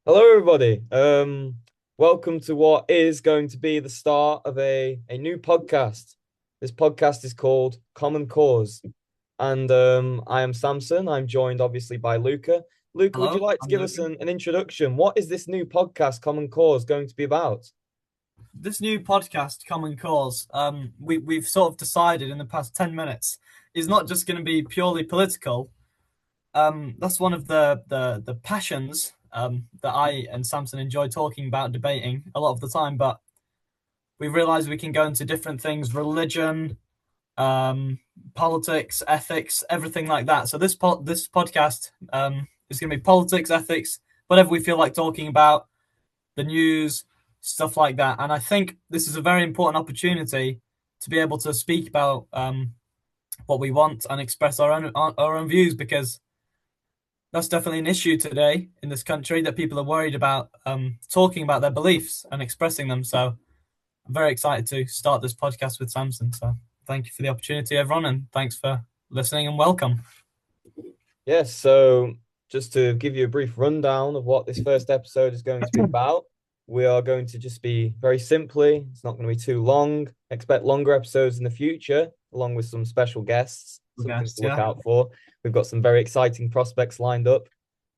Hello, everybody. Welcome to what is going to be the start of a new podcast. This podcast is called Common Cause, and I am Samson. I'm joined obviously by Luca. Luca, would you Hello, like to I'm give us Luca. an introduction? What is this new podcast, Common Cause, going to be about? This new podcast, Common Cause, we've sort of decided in the past 10 minutes, is not just going to be purely political. That's one of the passions that I and Samson enjoy talking about, debating a lot of the time. But we realize we can go into different things: religion, um, politics, ethics, everything like that. So this podcast is going to be politics, ethics, whatever we feel like talking about, the news, stuff like that. And I think this is a very important opportunity to be able to speak about what we want and express our own views, because that's definitely an issue today in this country, that people are worried about talking about their beliefs and expressing them. So I'm very excited to start this podcast with Samson. So thank you for the opportunity, everyone, and thanks for listening and welcome. Yes, so just to give you a brief rundown of what this first episode is going to be about, we are going to just be very simply, it's not going to be too long. Expect longer episodes in the future, along with some special guests, something Guest, to look yeah. out for. We've got some very exciting prospects lined up.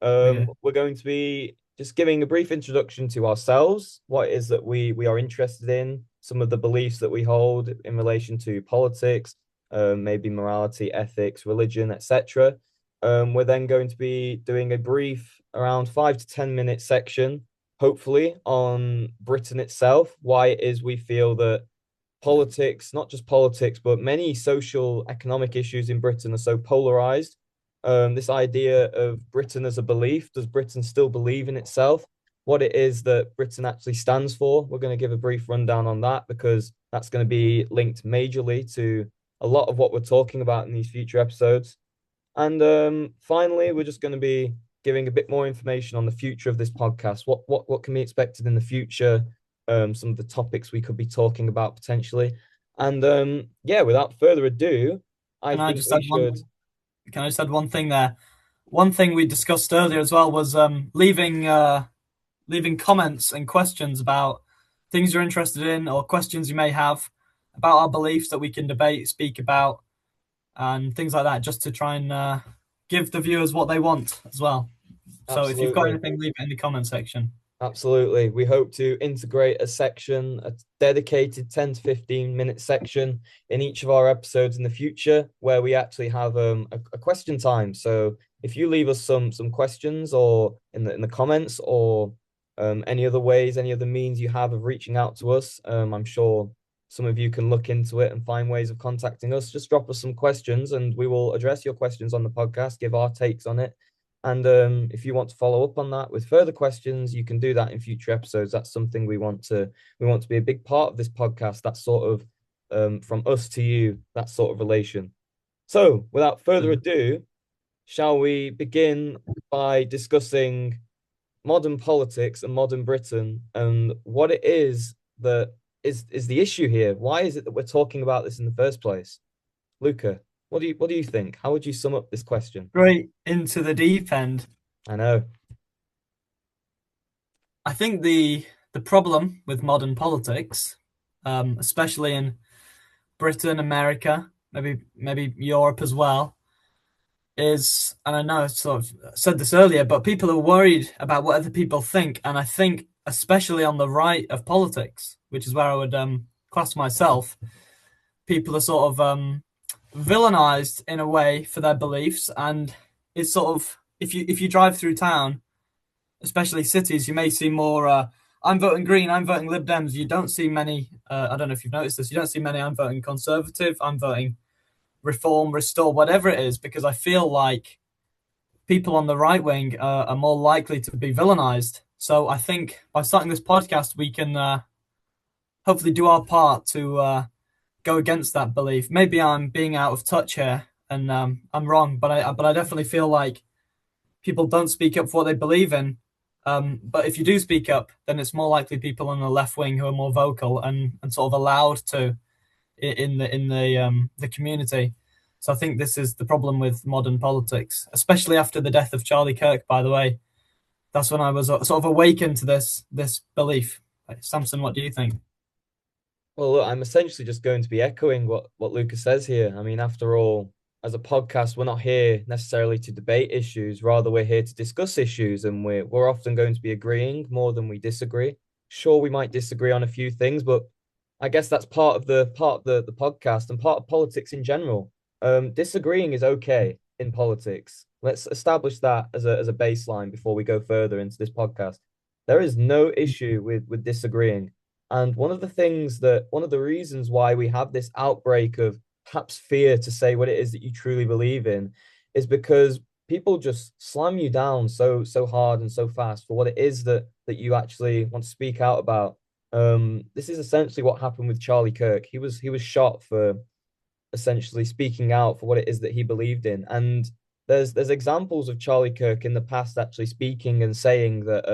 Okay. We're going to be just giving a brief introduction to ourselves, what it is that we are interested in, some of the beliefs that we hold in relation to politics, maybe morality, ethics, religion, etc. We're then going to be doing a brief, around 5 to 10 minute section, hopefully, on Britain itself, why it is we feel that politics, not just politics, but many social economic issues in Britain are so polarized. This idea of Britain as a belief, does Britain still believe in itself? What it is that Britain actually stands for. We're going to give a brief rundown on that because that's going to be linked majorly to a lot of what we're talking about in these future episodes. And finally, we're just going to be giving a bit more information on the future of this podcast. What can be expected in the future? Some of the topics we could be talking about potentially. And yeah, without further ado, I Can I think just we add one? should. Can I just add one thing there? One thing we discussed earlier as well was leaving comments and questions about things you're interested in, or questions you may have about our beliefs that we can debate, speak about, and things like that, just to try and give the viewers what they want as well. So if you've got Absolutely. anything, leave it in the comment section. Absolutely. We hope to integrate a section, a dedicated 10 to 15-minute section in each of our episodes in the future where we actually have a question time. So if you leave us some questions or in the comments or any other ways, any other means you have of reaching out to us, I'm sure some of you can look into it and find ways of contacting us. Just drop us some questions and we will address your questions on the podcast, give our takes on it. And if you want to follow up on that with further questions, you can do that in future episodes. That's something we want to be a big part of this podcast. That sort of from us to you, that sort of relation. So, without further ado, shall we begin by discussing modern politics and modern Britain and what it is that is the issue here? Why is it that we're talking about this in the first place? Luca, what do you think? How would you sum up this question? Straight into the deep end. I know. I think the problem with modern politics, especially in Britain, America, maybe Europe as well, is, and I know I sort of said this earlier, but people are worried about what other people think, and I think especially on the right of politics, which is where I would class myself, people are sort of villainized in a way for their beliefs, and it's sort of, if you drive through town, especially cities, you may see more. I'm voting Green. I'm voting Lib Dems. You don't see many. I don't know if you've noticed this. You don't see many. I'm voting Conservative. I'm voting Reform, Restore, whatever it is, because I feel like people on the right wing are more likely to be villainized. So I think by starting this podcast, we can hopefully do our part to go against that belief. Maybe I'm being out of touch here, and I'm wrong, but I definitely feel like people don't speak up for what they believe in. But if you do speak up, then it's more likely people on the left wing who are more vocal and sort of allowed to in the community. So I think this is the problem with modern politics, especially after the death of Charlie Kirk. By the way, that's when I was sort of awakened to this belief. Like, Samson, what do you think? Well, look, I'm essentially just going to be echoing what Lucas says here. I mean, after all, as a podcast, we're not here necessarily to debate issues. Rather, we're here to discuss issues, and we're often going to be agreeing more than we disagree. Sure, we might disagree on a few things, but I guess that's part of the podcast and part of politics in general. Disagreeing is okay in politics. Let's establish that as a baseline before we go further into this podcast. There is no issue with disagreeing. And one of the reasons why we have this outbreak of perhaps fear to say what it is that you truly believe in is because people just slam you down so hard and so fast for what it is that you actually want to speak out about. This is essentially what happened with Charlie Kirk. He was shot for essentially speaking out for what it is that he believed in. And there's examples of Charlie Kirk in the past actually speaking and saying that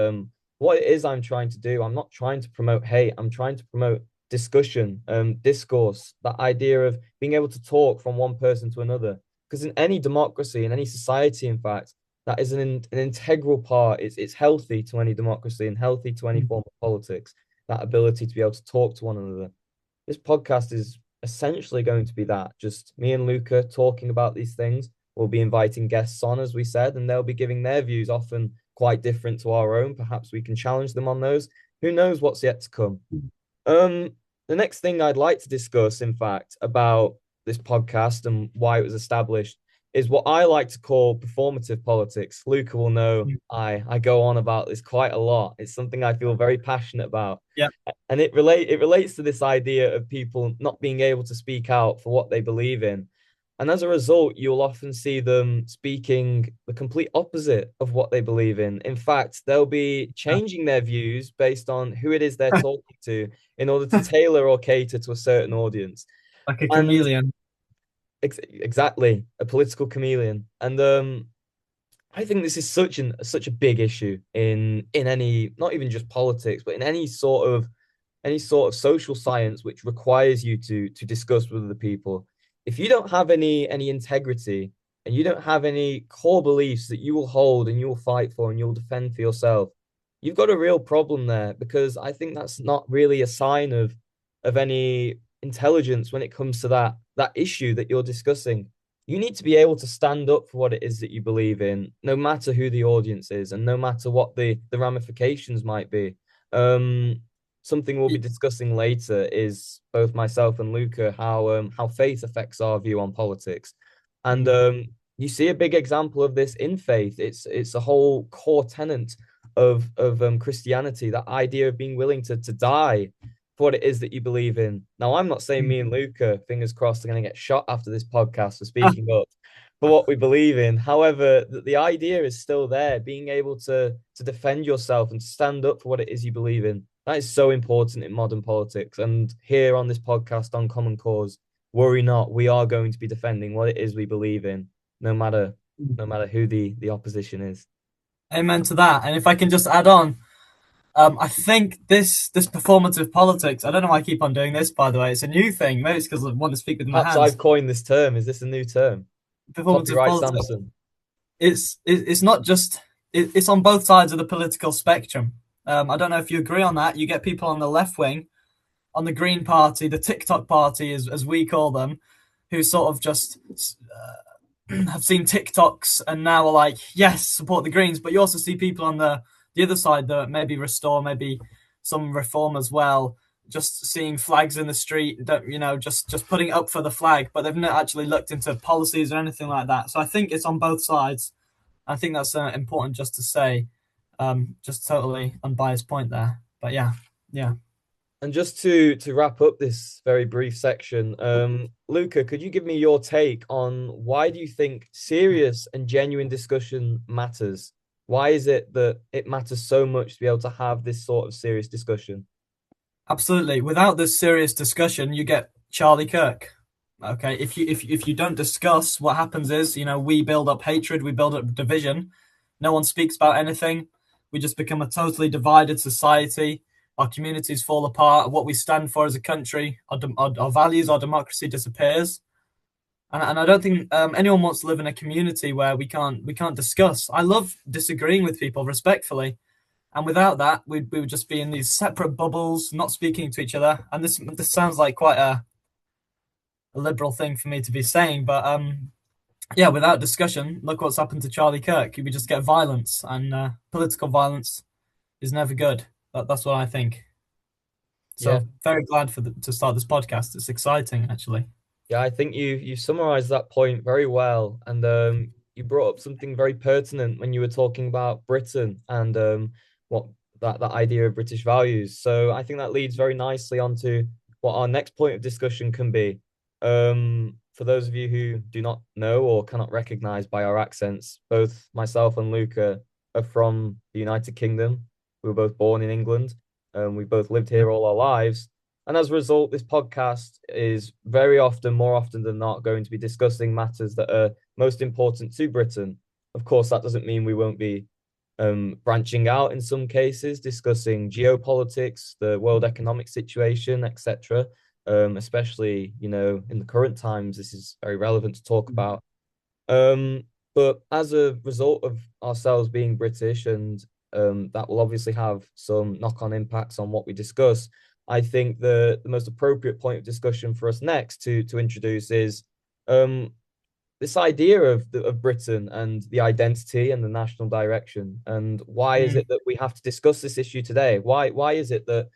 what it is I'm trying to do, I'm not trying to promote hate, I'm trying to promote discussion, discourse, that idea of being able to talk from one person to another. Because in any democracy, in any society, in fact, that is an integral part. It's healthy to any democracy and healthy to any form of politics, that ability to be able to talk to one another. This podcast is essentially going to be that, just me and Luca talking about these things. We'll be inviting guests on, as we said, and they'll be giving their views, often quite different to our own. Perhaps we can challenge them on those. Who knows what's yet to come? Um, the next thing I'd like to discuss, in fact, about this podcast and why it was established is what I like to call performative politics. Luca will know I go on about this quite a lot. It's something I feel very passionate about. Yeah. And it relates to this idea of people not being able to speak out for what they believe in. And as a result, you'll often see them speaking the complete opposite of what they believe in. In fact, they'll be changing their views based on who it is they're talking to in order to tailor or cater to a certain audience. Like a And chameleon. exactly, a political chameleon. And I think this is such a big issue in any, not even just politics, but in any sort of social science which requires you to discuss with other people. If you don't have any integrity and you don't have any core beliefs that you will hold and you will fight for and you'll defend for yourself, you've got a real problem there, because I think that's not really a sign of any intelligence when it comes to that issue that you're discussing. You need to be able to stand up for what it is that you believe in, no matter who the audience is and no matter what the ramifications might be. Um, Something we'll be discussing later is both myself and Luca how faith affects our view on politics, and you see a big example of this in faith. It's a whole core tenet of Christianity, that idea of being willing to die for what it is that you believe in. Now, I'm not saying me and Luca, fingers crossed, are going to get shot after this podcast for speaking up for what we believe in. However, the idea is still there, being able to defend yourself and stand up for what it is you believe in. That is so important in modern politics. And here on this podcast on Common Cause, worry not, we are going to be defending what it is we believe in, no matter who the opposition is. Amen to that. And if I can just add on, I think this performative politics. I don't know why I keep on doing this. By the way, it's a new thing. Maybe it's because I want to speak with my Perhaps hands. I've coined this term. Is this a new term? Performative Copyright politics. Samson. It's not just it's on both sides of the political spectrum. I don't know if you agree on that. You get people on the left wing, on the Green Party, the TikTok Party, as we call them, who sort of just have seen TikToks and now are like, yes, support the Greens. But you also see people on the other side that maybe restore, maybe some reform as well, just seeing flags in the street, just putting it up for the flag, but they've not actually looked into policies or anything like that. So I think it's on both sides. I think that's important just to say, just totally unbiased point there. But yeah. And just to wrap up this very brief section, Luca, could you give me your take on why do you think serious and genuine discussion matters? Why is it that it matters so much to be able to have this sort of serious discussion? Absolutely. Without this serious discussion, you get Charlie Kirk. Okay, if you don't discuss, what happens is, we build up hatred, we build up division. No one speaks about anything. We just become a totally divided society. Our communities fall apart. What we stand for as a country, our values, our democracy disappears. and I don't think anyone wants to live in a community where we can't discuss. I love disagreeing with people respectfully, and without that, we would just be in these separate bubbles, not speaking to each other. And this sounds like quite a liberal thing for me to be saying, but yeah, without discussion, look what's happened to Charlie Kirk. We just get violence, and political violence is never good. That's what I think. Yeah. So very glad to start this podcast. It's exciting, actually. Yeah, I think you summarized that point very well, and you brought up something very pertinent when you were talking about Britain and what that idea of British values. So I think that leads very nicely onto what our next point of discussion can be. For those of you who do not know or cannot recognize by our accents, both myself and Luca are from the United Kingdom. We were both born in England. We've both lived here all our lives. And as a result, this podcast is very often, more often than not, going to be discussing matters that are most important to Britain. Of course, that doesn't mean we won't be branching out in some cases, discussing geopolitics, the world economic situation, etc. Especially, you know, in the current times, this is very relevant to talk about. But as a result of ourselves being British, and that will obviously have some knock-on impacts on what we discuss, I think the most appropriate point of discussion for us next to introduce is this idea of Britain and the identity and the national direction, and why is Mm. it that we have to discuss this issue today? Why is it that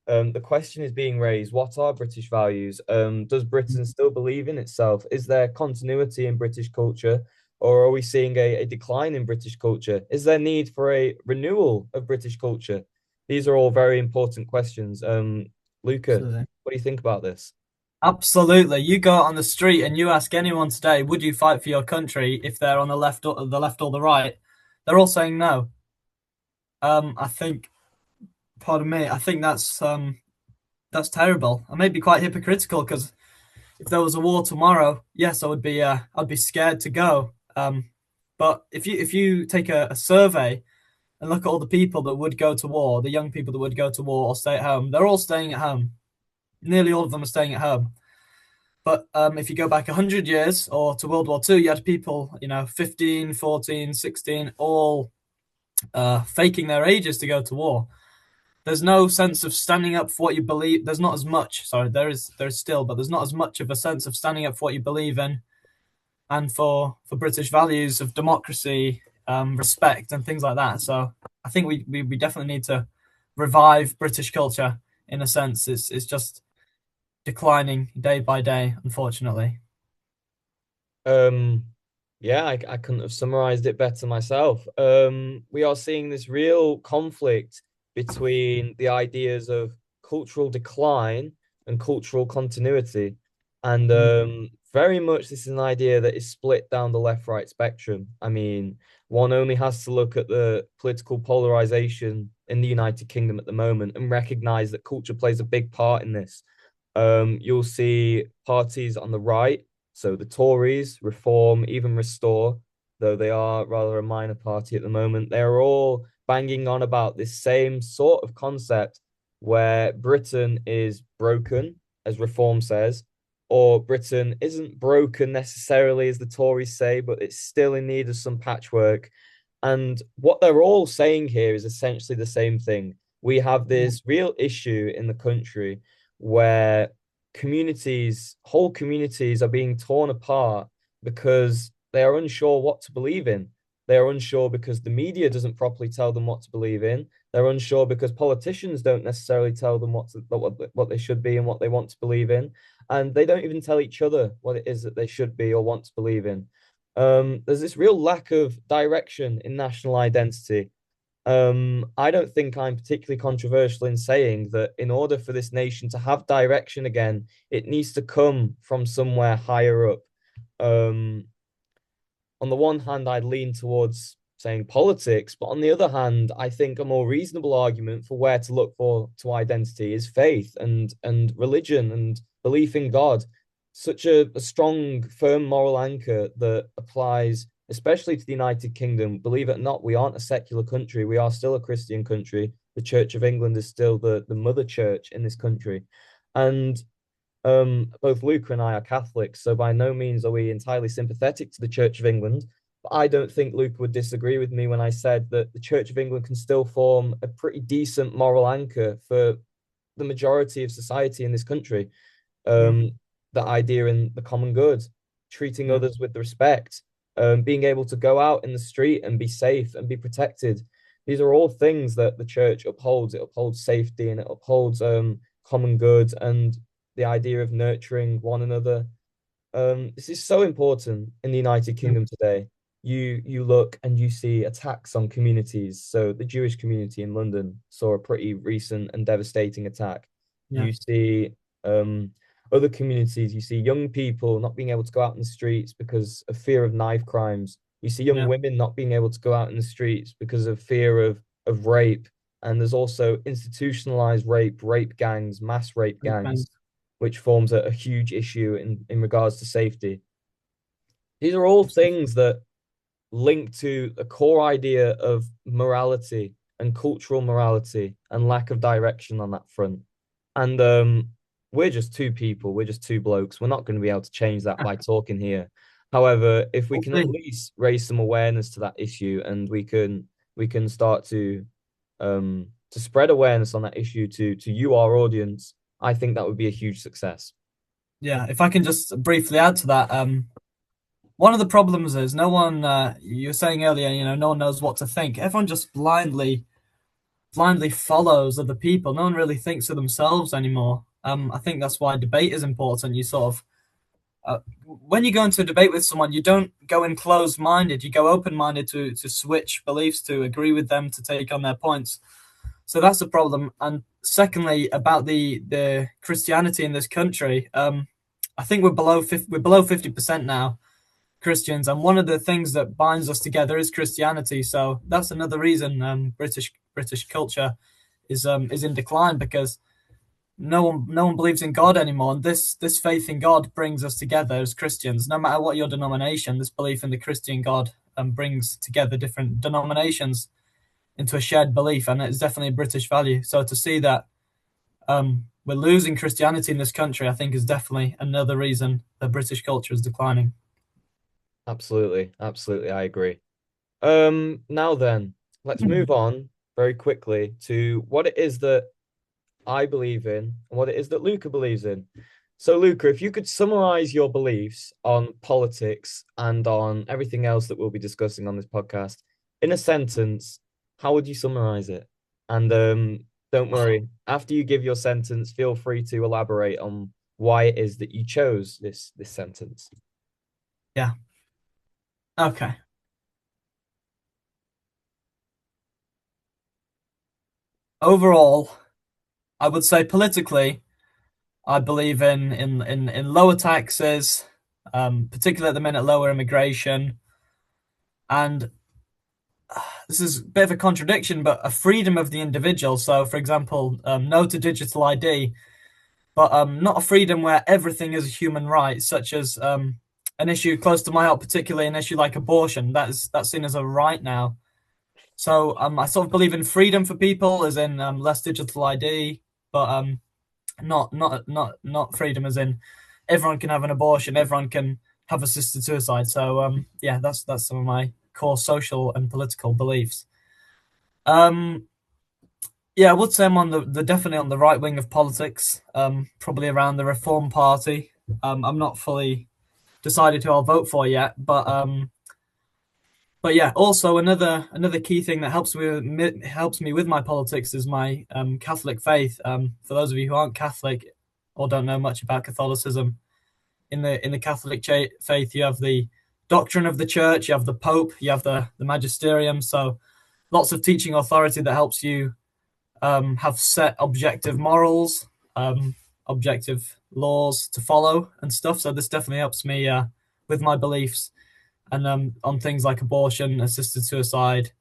the question is being raised? What are British values? Does Britain still believe in itself? Is there continuity in British culture, or are we seeing a decline in British culture? Is there need for a renewal of British culture? These are all very important questions. Luca, Absolutely. what do you think about this? Absolutely. You go out on the street and you ask anyone today, would you fight for your country if they're on the left or the right? They're all saying no. I think, pardon me, I think that's terrible. I may be quite hypocritical because if there was a war tomorrow, yes, I'd be scared to go. But if you take a survey and look at all the people that would go to war, the young people that would go to war or stay at home, they're all staying at home. Nearly all of them are staying at home. But if you go back 100 years or to World War II, you had people, 15, 14, 16, all faking their ages to go to war. There's no sense of standing up for what you believe. There's not as much. Sorry, there is still, but there's not as much of a sense of standing up for what you believe in, and for British values of democracy, respect, and things like that. So I think we definitely need to revive British culture in a sense. It's just declining day by day, unfortunately. Um, yeah, I couldn't have summarized it better myself. We are seeing this real conflict between the ideas of cultural decline and cultural continuity. And Mm. very much this is an idea that is split down the left-right spectrum. I mean, one only has to look at the political polarization in the United Kingdom at the moment and recognize that culture plays a big part in this. You'll see parties on the right, so the Tories, Reform, even Restore, though they are rather a minor party at the moment, they're all banging on about this same sort of concept where Britain is broken, as Reform says, or Britain isn't broken necessarily, as the Tories say, but it's still in need of some patchwork. And what they're all saying here is essentially the same thing. We have this real issue in the country where whole communities are being torn apart because they are unsure what to believe in. They are unsure because the media doesn't properly tell them what to believe in. They're unsure because politicians don't necessarily tell them what they should be and what they want to believe in. And they don't even tell each other what it is that they should be or want to believe in. There's this real lack of direction in national identity. I don't think I'm particularly controversial in saying that in order for this nation to have direction again, it needs to come from somewhere higher up. Um, on the one hand, I'd lean towards saying politics, but on the other hand, I think a more reasonable argument for where to look for to identity is faith and religion and belief in God. Such a strong, firm moral anchor that applies especially to the United Kingdom. Believe it or not, we aren't a secular country. We are still a Christian country. The Church of England is still the mother church in this country. And both Luca and I are Catholics, so by no means are we entirely sympathetic to the Church of England. But I don't think Luca would disagree with me when I said that the Church of England can still form a pretty decent moral anchor for the majority of society in this country. Mm, The idea in the common good, treating yeah, others with respect, being able to go out in the street and be safe and be protected. These are all things that the church upholds. It upholds safety and it upholds common good and the idea of nurturing one another. This is so important in the United mm, Kingdom today. You look and you see attacks on communities. So the Jewish community in London saw a pretty recent and devastating attack. yeah, You see other communities, you see young people not being able to go out in the streets because of fear of knife crimes. You see young yeah. women not being able to go out in the streets because of fear of rape. And there's also institutionalized rape gangs, mass rape Okay. gangs, which forms a huge issue in regards to safety. These are all things that link to a core idea of morality and cultural morality and lack of direction on that front. And we're just two people, we're just two blokes. We're not going to be able to change that by talking here. However, if we We'll can at see. least raise some awareness to that issue and we can start to spread awareness on that issue to you, our audience, I think that would be a huge success. Yeah, if I can just briefly add to that, one of the problems is no one. You were saying earlier, no one knows what to think. Everyone just blindly follows other people. No one really thinks for themselves anymore. I think that's why debate is important. You sort of when you go into a debate with someone, you don't go in closed-minded. You go open-minded to switch beliefs, to agree with them, to take on their points. So that's a problem. And secondly, about the Christianity in this country, I think we're below 50% now Christians, and one of the things that binds us together is Christianity. So that's another reason British culture is in decline, because no one believes in God anymore. And this faith in God brings us together as Christians. No matter what your denomination, this belief in the Christian God brings together different denominations into a shared belief, and it's definitely a British value. So to see that we're losing Christianity in this country, I think, is definitely another reason that British culture is declining. Absolutely, absolutely, I agree. Now then, let's move on very quickly to what it is that I believe in and what it is that Luca believes in. So, Luca, if you could summarize your beliefs on politics and on everything else that we'll be discussing on this podcast in a sentence, how would you summarize it? And don't worry, after you give your sentence, feel free to elaborate on why it is that you chose this sentence. Yeah. Okay. Overall, I would say politically, I believe in lower taxes, particularly at the minute, lower immigration, and this is a bit of a contradiction, but a freedom of the individual. So, for example, no to digital ID, but not a freedom where everything is a human right, such as an issue close to my heart, particularly an issue like abortion. That's seen as a right now. So I sort of believe in freedom for people, as in less digital ID, but not freedom as in everyone can have an abortion, everyone can have assisted suicide. So yeah, that's some of my core social and political beliefs. Um, yeah, I would say I'm on the definitely on the right wing of politics. Probably around the Reform Party. I'm not fully decided who I'll vote for yet, but yeah, also another key thing that helps me with my politics is my Catholic faith. For those of you who aren't Catholic or don't know much about Catholicism, in the Catholic faith, you have the doctrine of the Church, you have the Pope, you have the magisterium. So lots of teaching authority that helps you have set objective morals, objective laws to follow and stuff. So this definitely helps me with my beliefs, and on things like abortion, assisted suicide,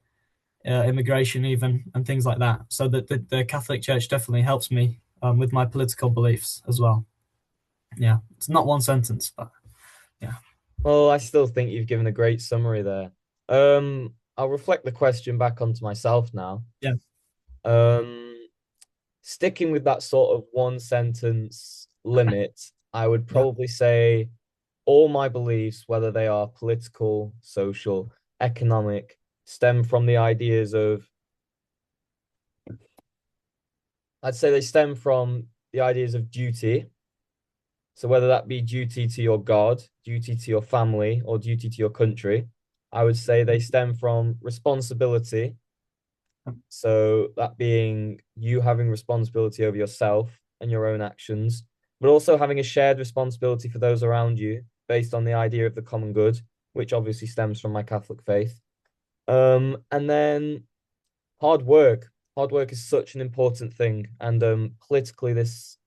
immigration, even, and things like that. So that the Catholic Church definitely helps me with my political beliefs as well. Yeah, it's not one sentence, but yeah. Well, I still think you've given a great summary there. I'll reflect the question back onto myself now. Yeah. Um, Sticking with that sort of one sentence limit, I would Yeah. probably say all my beliefs, whether they are political, social, economic, stem from the ideas of, I'd say they stem from the ideas of duty. So whether that be duty to your God, duty to your family, or duty to your country, I would say they stem from responsibility. So that being you having responsibility over yourself and your own actions, but also having a shared responsibility for those around you based on the idea of the common good, which obviously stems from my Catholic faith. And then hard work. Hard work is such an important thing, and politically, this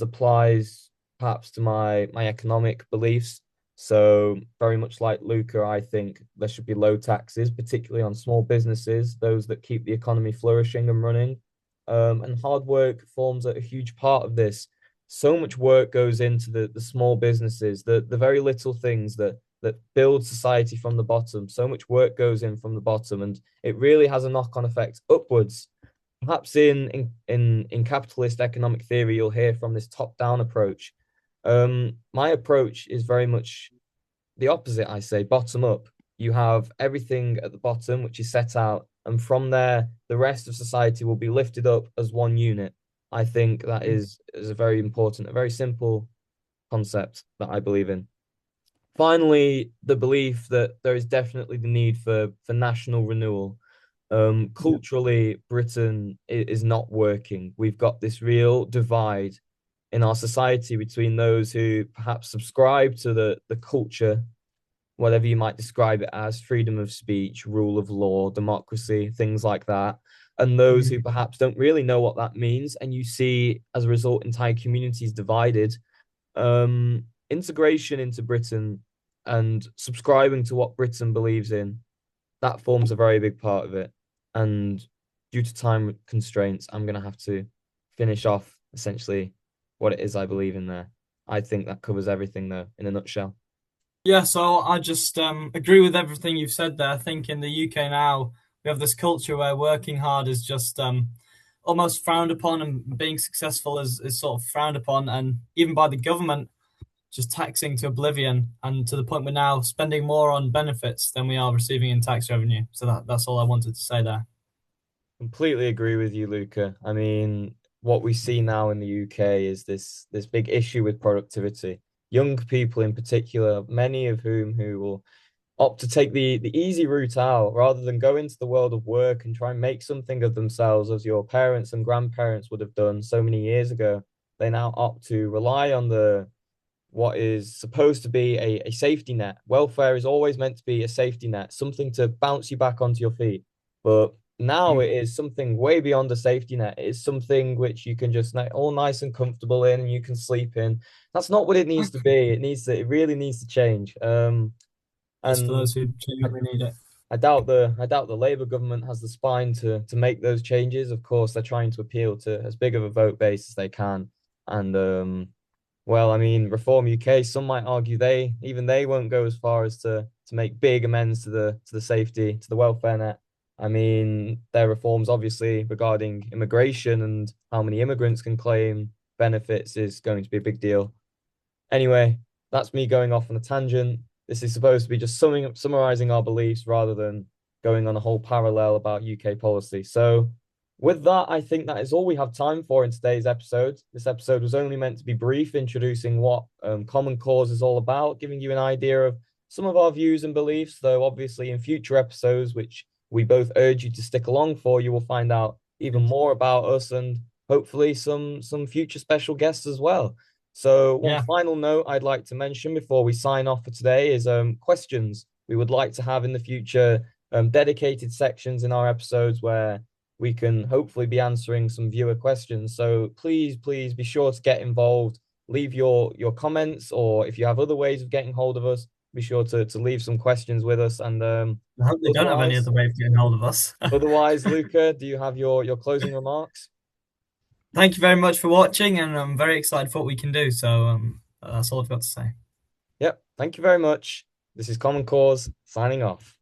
applies perhaps to my economic beliefs. So very much like Luca, I think there should be low taxes, particularly on small businesses, those that keep the economy flourishing and running. And hard work forms a huge part of this. So much work goes into the small businesses, the very little things that build society from the bottom. So much work goes in from the bottom, and it really has a knock-on effect upwards. Perhaps in capitalist economic theory, you'll hear from this top-down approach. My approach is very much the opposite, I say, bottom up. You have everything at the bottom, which is set out, and from there, the rest of society will be lifted up as one unit. I think that is a very important, a very simple concept that I believe in. Finally, the belief that there is definitely the need for national renewal. Yeah. Culturally, Britain is not working. We've got this real divide in our society between those who perhaps subscribe to the culture, whatever you might describe it as, freedom of speech, rule of law, democracy, things like that, and those who Mm. perhaps don't really know what that means. And you see, as a result, entire communities divided. Integration into Britain and subscribing to what Britain believes in, that forms a very big part of it. And due to time constraints, I'm going to have to finish off essentially what it is I believe in there. I think that covers everything, though, in a nutshell. Yeah, so I just agree with everything you've said there. I think in the UK now we have this culture where working hard is just almost frowned upon, and being successful is sort of frowned upon, and even by the government, just taxing to oblivion, and to the point we're now spending more on benefits than we are receiving in tax revenue. So that's all I wanted to say there. Completely agree with you, Luca. I mean, what we see now in the UK is this big issue with productivity. Young people in particular, many of whom who will opt to take the easy route out rather than go into the world of work and try and make something of themselves as your parents and grandparents would have done so many years ago. They now opt to rely on the what is supposed to be a safety net. Welfare is always meant to be a safety net, something to bounce you back onto your feet. But now Mm. it is something way beyond a safety net. It is something which you can just all nice and comfortable in, and you can sleep in. That's not what it needs to be. It really needs to change. Just for And those who I, genuinely need it. I doubt the Labour government has the spine to make those changes. Of course, they're trying to appeal to as big of a vote base as they can. And well, I mean, Reform UK, some might argue they won't go as far as to make big amends to the safety, to the welfare net. I mean, their reforms obviously regarding immigration and how many immigrants can claim benefits is going to be a big deal. Anyway, that's me going off on a tangent. This is supposed to be just summarizing our beliefs rather than going on a whole parallel about UK policy. So, with that, I think that is all we have time for in today's episode. This episode was only meant to be brief, introducing what Common Cause is all about, giving you an idea of some of our views and beliefs, though obviously in future episodes, which we both urge you to stick along for, you will find out even more about us and hopefully some future special guests as well. So one Yeah. final note I'd like to mention before we sign off for today is questions. We would like to have in the future dedicated sections in our episodes where we can hopefully be answering some viewer questions. So please be sure to get involved. Leave your comments, or if you have other ways of getting hold of us, be sure to leave some questions with us. And I hope they don't have any otherwise, other way of getting hold of us. Luca, do you have your closing remarks? Thank you very much for watching, and I'm very excited for what we can do. So that's all I've got to say. Yep. Thank you very much. This is Common Cause signing off.